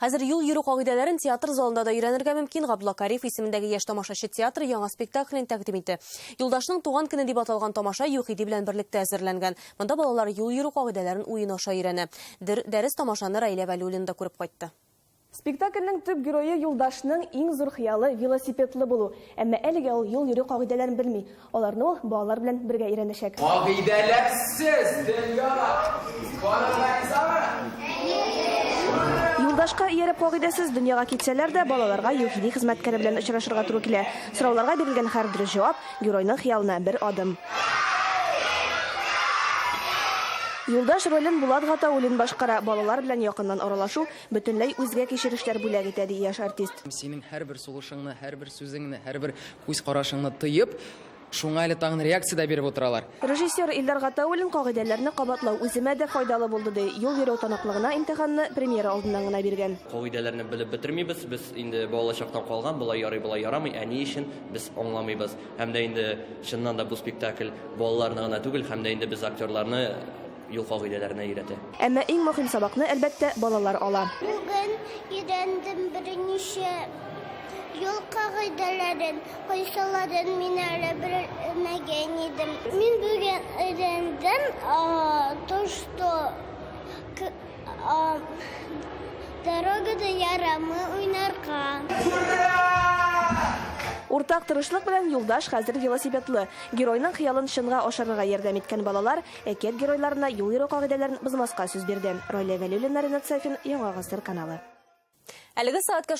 Хәзер юл йөрү кагыйдәләрен театр залында да өйрәнергә мөмкин. Габдулла Кариев исемендәге яшь тамашачы театры яңа спектаклен тәкъдим итте. Юлдашның туган көне дип аталган тамаша Юхиди белән берлектә әзерләнгән. Монда балалар юл йөрү кагыйдәләрен уен аша өйрәнә. Дәрес тамашаны Раилә Вәлиуллина да күреп кайтты. Спектакльнең төп герое Юлдашның иң зур хыялы велосипедлы булу. Әмма әлегә ул юл йөрү кагыйдәләрен белми. Аларны ул балалар белән бергә өйрәнәчәк. Кагыйдәләрсез дөньяда Юлдашка ияреп кагыйдәсез дөньяга китсәләр дә, балаларга Юхиди хезмәткәре белән очрашырга туры килә. Сорауларга бирелгән һәр дөрес җавап геройның хыялына бер адым. Юлдаш ролен Булат Гатауллин башкара. Балалар белән якыннан аралашу бөтенләй үзгә кичерешләр бүләк итә, ди яшь артист. Синең һәрбер сулышыңны, һәрбер сүзеңне, һәрбер күз карашыңны тыеп, шуңа әле тагын реакция да биреп утыралар. Режиссер Илдар Гатауллин кагыйдәләрне кабатлау үземә дә файдалы булды, ди. Юл йөрү таныклыгына имтиханны премьера алдыннан гына биргән. Кагыйдәләрне белеп бетермибез, без инде балачактан калган, булай ярый, булай ярамый, әни өчен без аңламыйбыз. Һәм дә инде чыннан да бу спектакль балаларны гына түгел, һәм дә инде без актерларны юл кагыйдәләренә өйрәтә. Әмма иң мөһим сабакны әлбәттә балалар ала. Бүген өйрәндем берничә юл кагыйдәләрен, кайсыларын мин әле белмәгән идем. Мин бүген өйрәндем, то что дорогада ярамы уйнарга. Уртак тырышлык белән Юлдаш хәзер велосипедлы. Геройның хыялын чынга ашырырга ярдәм иткән балалар әкият геройларына юл йөрү кагыйдәләрен бозмаска сүз бирде. Раилә Вәлиуллина, Ренат Сафин, Яңа Гасыр каналы. Әлеге сәгатькә